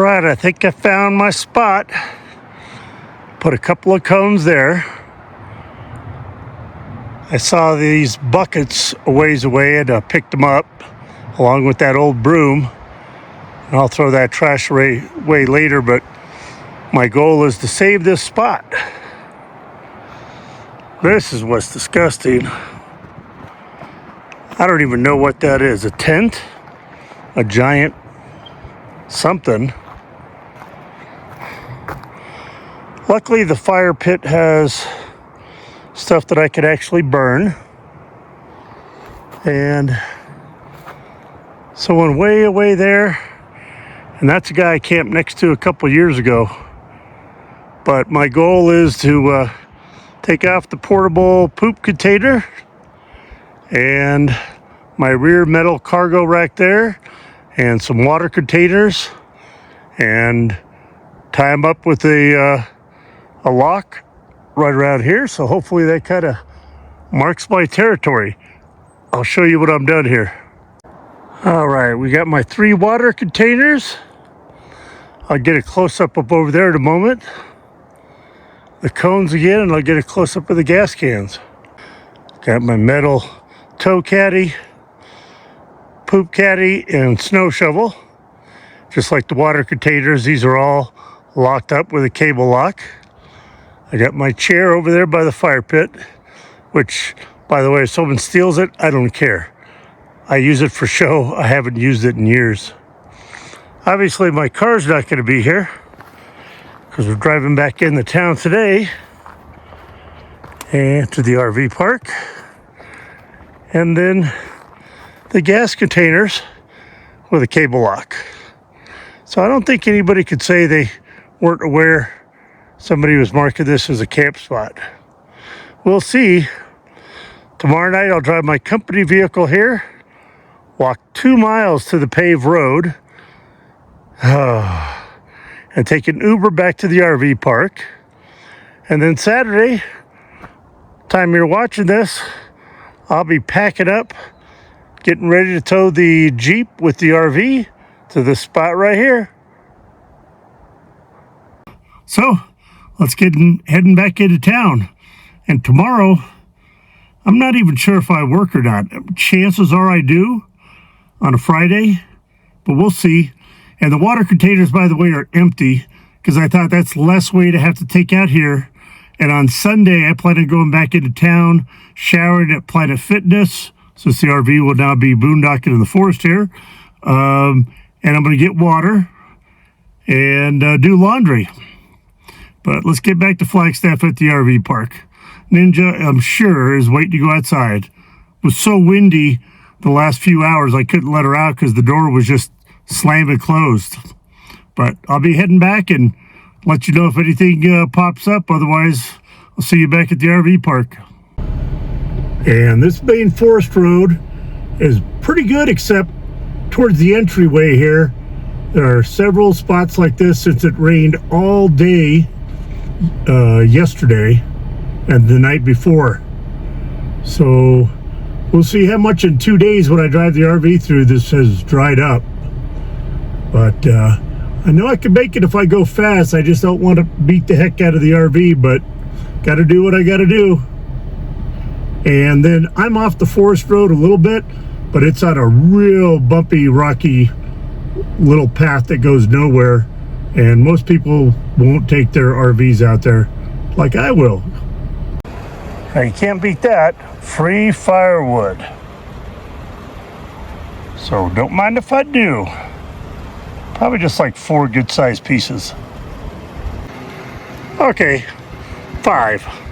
right, I think I found my spot. Put a couple of cones there. I saw these buckets a ways away and I picked them up along with that old broom. And I'll throw that trash away later, but my goal is to save this spot. This is what's disgusting. I don't even know what that is. A tent? A giant something. Luckily, the fire pit has stuff that I could actually burn. And someone way away there, and that's a guy I camped next to a couple years ago. But my goal is to take off the portable poop container and my rear metal cargo rack there and some water containers and tie them up with a lock right around here. So hopefully that kind of marks my territory. I'll show you what I'm done here. All right, we got my 3 water containers. I'll get a close-up of over there in a moment. The cones again, and I'll get a close-up of the gas cans. Got my metal tow caddy, poop caddy, and snow shovel. Just like the water containers, these are all locked up with a cable lock. I got my chair over there by the fire pit, which, by the way, if someone steals it, I don't care. I use it for show. I haven't used it in years. Obviously, my car's not going to be here because we're driving back into town today and to the RV park. And then the gas containers with a cable lock. So I don't think anybody could say they weren't aware somebody was marking this as a camp spot. We'll see. Tomorrow night I'll drive my company vehicle here, walk 2 miles to the paved road, and take an Uber back to the RV park. And then Saturday, time you're watching this, I'll be packing up, getting ready to tow the Jeep with the RV to this spot right here. So let's get heading back into town. And tomorrow, I'm not even sure if I work or not. Chances are I do on a Friday, but we'll see. And the water containers, by the way, are empty because I thought that's less weight to have to take out here. And on Sunday, I plan on going back into town, showering at Planet Fitness, since the RV will now be boondocking in the forest here. And I'm going to get water and do laundry. But let's get back to Flagstaff at the RV park. Ninja, I'm sure, is waiting to go outside. It was so windy the last few hours, I couldn't let her out because the door was just slammed closed. But I'll be heading back and let you know if anything pops up. Otherwise, I'll see you back at the RV park. And this main forest road is pretty good, except towards the entryway here. There are several spots like this since it rained all day yesterday and the night before. So we'll see how much in 2 days when I drive the RV through this has dried up. But I know I can make it if I go fast. I just don't want to beat the heck out of the RV, but got to do what I got to do. And then I'm off the forest road a little bit, but it's on a real bumpy, rocky little path that goes nowhere. And most people won't take their RVs out there like I will. Now, you can't beat that. Free firewood. So don't mind if I do. Probably just like 4 good-sized pieces. Okay, 5.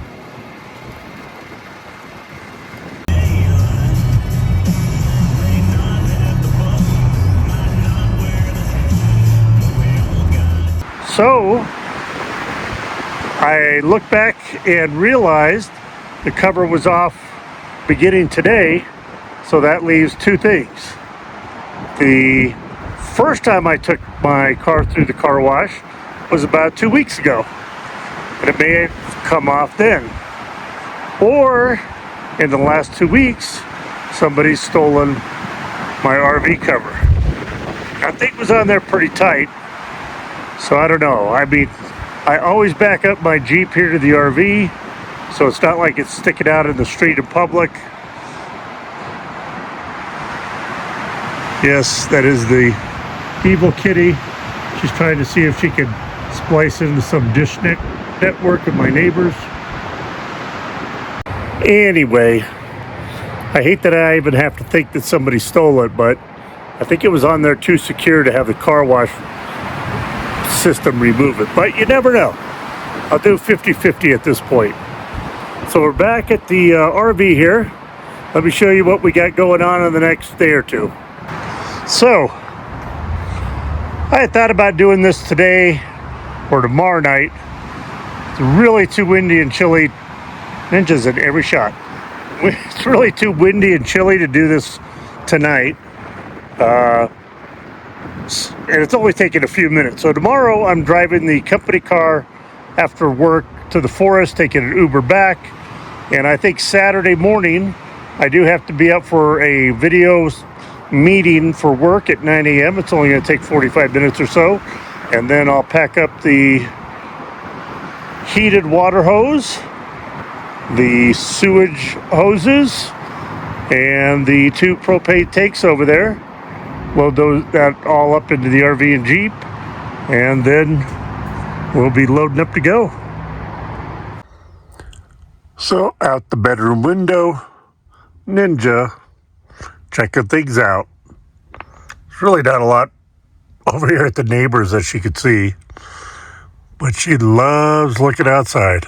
So I looked back and realized the cover was off beginning today, so that leaves 2 things. The first time I took my car through the car wash was about 2 weeks ago, and it may have come off then. Or in the last 2 weeks, somebody's stolen my RV cover. That thing was on there pretty tight, So I don't know. I mean, I always back up my Jeep here to the RV, so it's not like it's sticking out in the street in public. Yes, that is the evil kitty. She's trying to see if she can splice into some dish network of my neighbors. Anyway, I hate that I even have to think that somebody stole it, but I think it was on there too secure to have the car wash system remove it. But you never know. I'll do 50-50 at this point. So we're back at the RV here. Let me show you what we got going on in the next day or two. So, I had thought about doing this today or tomorrow night. It's really too windy and chilly. Ninjas in every shot. It's really too windy and chilly to do this tonight. And it's only taking a few minutes. So tomorrow I'm driving the company car after work to the forest, taking an Uber back. And I think Saturday morning I do have to be up for a video meeting for work at 9 a.m. It's only going to take 45 minutes or so. And then I'll pack up the heated water hose, the sewage hoses, and the 2 propane tanks over there. Load that all up into the RV and Jeep, and then we'll be loading up to go. So out the bedroom window, Ninja checking things out. There's really not a lot over here at the neighbors that she could see, but she loves looking outside.